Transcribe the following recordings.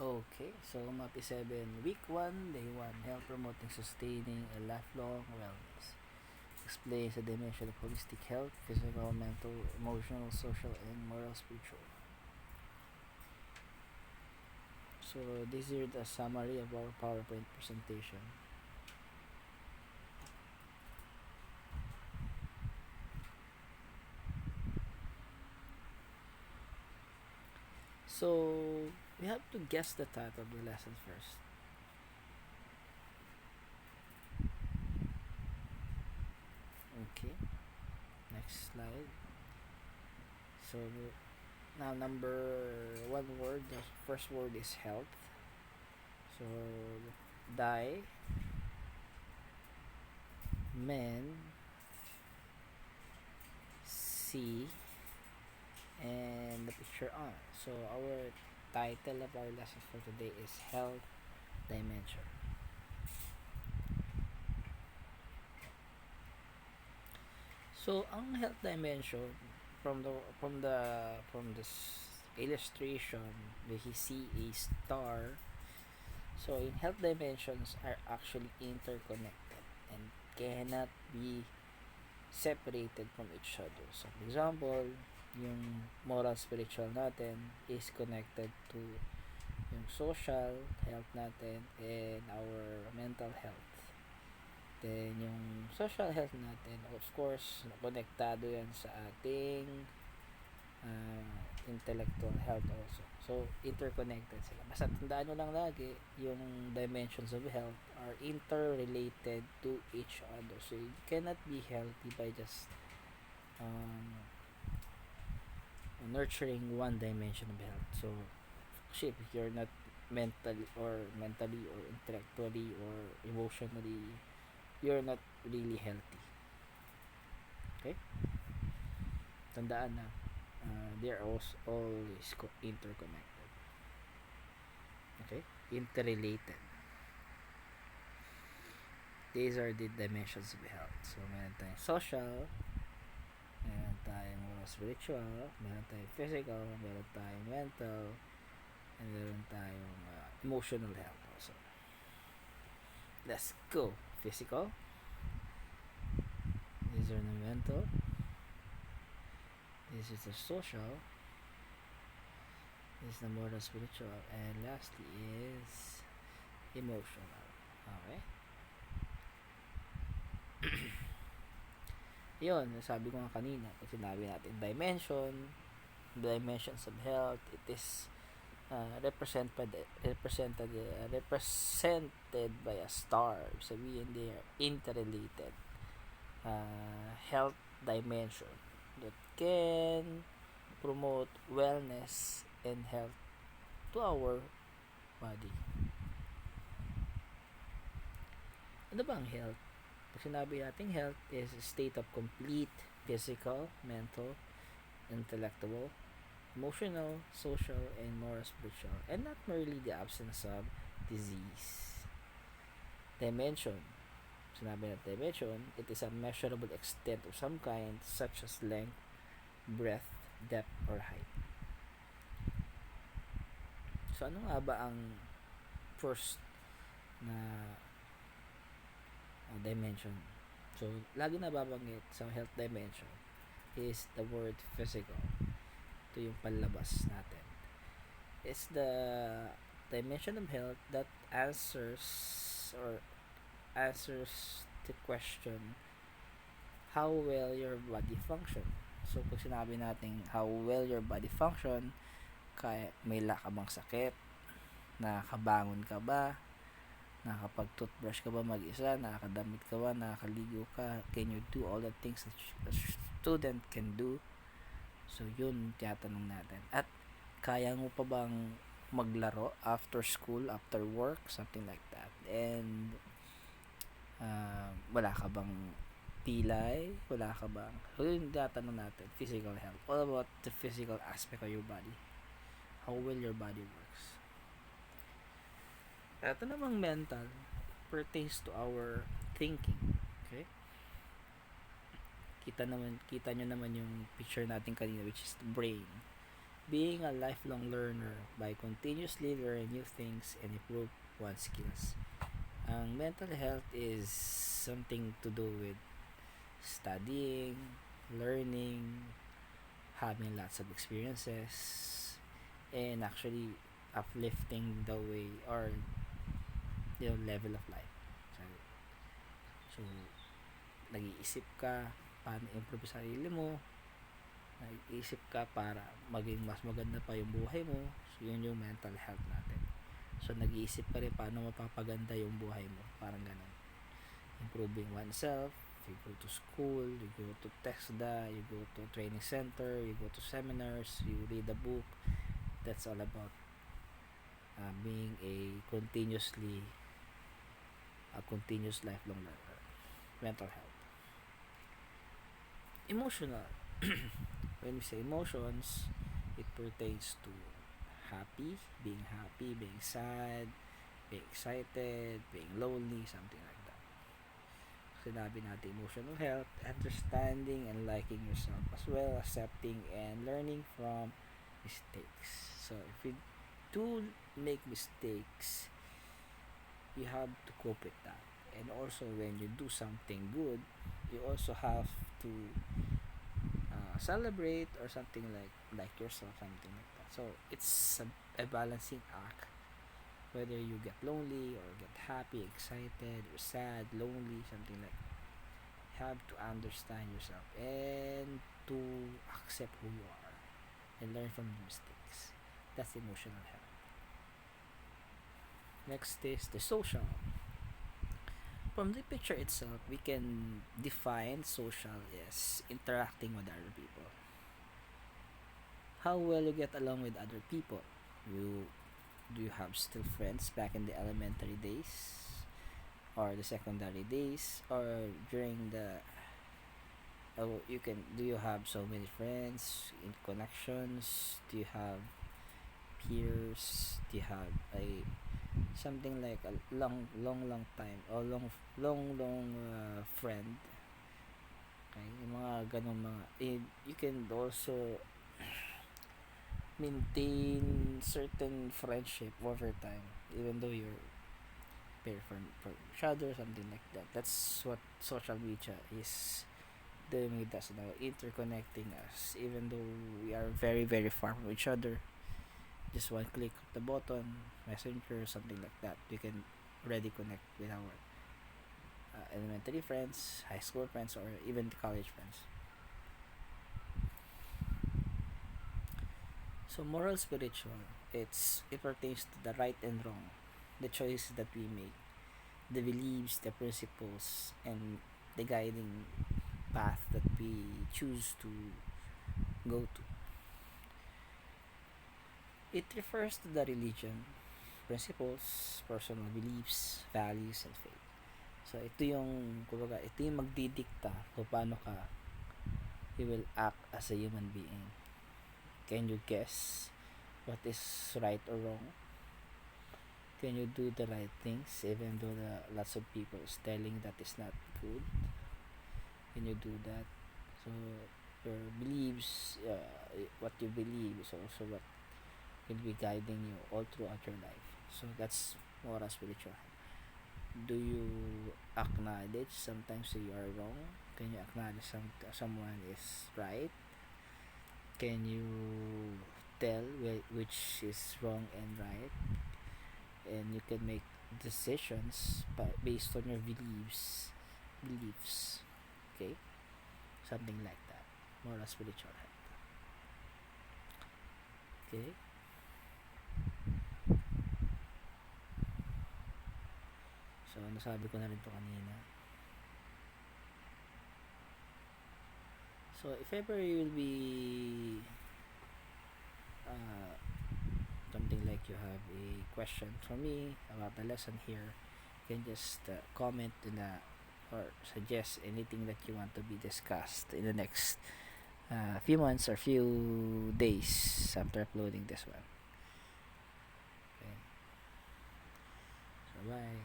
Okay, so MAPI 7, Week 1, Day 1, Health Promoting Sustaining a Lifelong Wellness. Explains the dimension of holistic health, physical, mental, emotional, social, and moral spiritual. So this is the summary of our PowerPoint presentation. So we have to guess the title of the lesson first. Okay, next slide. So now number one word, the first word is health. So die, men, see, and the picture on. So our title of our lesson for today is Health Dimension. So ang health dimension from this illustration, we see a star. So in health dimensions are actually interconnected and cannot be separated from each other. So for example, yung moral spiritual natin is connected to yung social health natin and our mental health. Then yung social health natin, of course, konektado yan sa ating intellectual health also. So interconnected sila. Basta tandaan nyo lang lagi, yung dimensions of health are interrelated to each other. So you cannot be healthy by just nurturing one dimension of health. So if you're not mentally or intellectually or emotionally, you're not really healthy. Okay, tandaan na they are always interconnected. Okay, interrelated. These are the dimensions of health. So meron tayong social, meron tayong spiritual, meron tayong physical, meron tayong mental, and meron tayong emotional health also. Let's go. Physical. These are the mental. This is the social. This is the moral spiritual. And lastly is emotional. Okay? Yun, sabi ko nga kanina, pag sinabi natin dimensions of health, it is represented by a star. Sabihin, they are interrelated health dimension that can promote wellness and health to our body. Ano ba ang health? Pag sinabi natin health is a state of complete physical, mental, intellectual, emotional, social, and moral spiritual, and not merely the absence of disease. Dimension. Sinabi natin dimension, it is a measurable extent of some kind such as length, breadth, depth, or height. So ano nga ba ang first na dimension? So lagi nababanggit sa health dimension is the word physical. Ito yung panlabas natin. It's the dimension of health that answers the question how well your body function. So pag sinabi natin how well your body function, kaya may ka bang sakit, nakakabangon ka ba, nakakapag-toothbrush ka ba mag-isa, nakakadamit ka ba, nakakaligo ka, can you do all the things that a student can do? So yun tinatanong natin. At kaya mo pa bang maglaro after school, after work, something like that. And wala ka bang pilay, wala ka bang, so yun tinatanong natin, physical health, all about the physical aspect of your body, how well your body works. Ito namang mental pertains to our thinking. Okay, kita nyo naman yung picture natin kanina, which is the brain. being a lifelong learner by continuously learning new things and improve one's skills. Ang mental health is something to do with studying, learning, having lots of experiences, and actually uplifting the way or level of life. So, so nag-iisip ka paano improve sa sarili mo, nag-iisip ka para maging mas maganda pa yung buhay mo. So, yun yung mental health natin. So, nag-iisip ka rin paano mapapaganda yung buhay mo. Parang ganun. Improving oneself, you go to school, you go to TESDA, you go to training center, you go to seminars, you read a book. That's all about being a continuous lifelong learner. Mental health. Emotional. When we say emotions, it pertains to happy, being sad, being excited, being lonely, something like that. Sinabi natin emotional health, understanding and liking yourself, as well accepting and learning from mistakes. So if you do make mistakes, you have to cope with that. And also when you do something good, you also have to celebrate or something like yourself, something like that. So it's a balancing act, whether you get lonely or get happy, excited or sad, lonely, something like that. You have to understand yourself and to accept who you are and learn from your mistakes. That's emotional health. Next is the social. From the picture itself, we can define social as interacting with other people. How well you get along with other people. Do you have still friends back in the elementary days or the secondary days, or during the do you have so many friends in connections? Do you have peers? Do you have a something like a long time or long friend? Okay, yung mga ganong mga you can also maintain certain friendship over time even though you're pair for each other, something like that. That's what social media is doing with us now, interconnecting us even though we are very far from each other. Just one click of the button, messenger, something like that, we can already connect with our elementary friends, high school friends, or even the college friends. So moral spiritual, it pertains to the right and wrong, the choices that we make, the beliefs, the principles, and the guiding path that we choose to go to. It refers to the religion, principles, personal beliefs, values, and faith. So ito yung magdidikta kung paano you will act as a human being. Can you guess what is right or wrong? Can you do the right things even though lots of people is telling that is not good? Can you do that? So your beliefs, what you believe is also what will be guiding you all throughout your life. So that's moral spiritual. Do you acknowledge sometimes you are wrong? Can you acknowledge someone is right? Can you tell which is wrong and right? And you can make decisions based on your beliefs. Okay, something like that. Moral spiritual health. Okay. So nasabi ko na rin to kanina. So if ever you will be something like you have a question for me about the lesson here, you can just comment or suggest anything that you want to be discussed in the next few months or few days after uploading this one. Okay. So bye.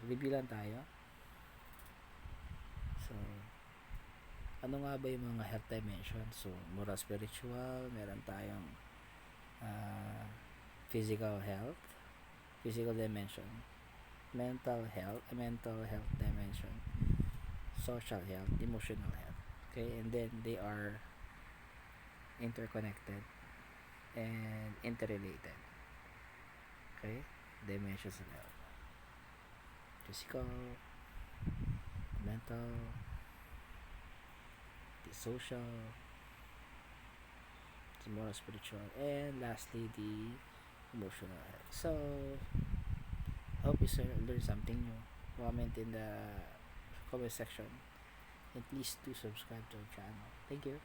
Review lang tayo. So Ano nga ba yung mga health dimensions? So, moral, spiritual, meron tayong physical health, physical dimension, mental health dimension, social health, emotional health. Okay, and then they are interconnected and interrelated. Okay, dimensions of health: physical, mental, the social, the moral, spiritual, and lastly the emotional health. So, hope you learn something new. Comment in the comment section, and please do subscribe to our channel. Thank you.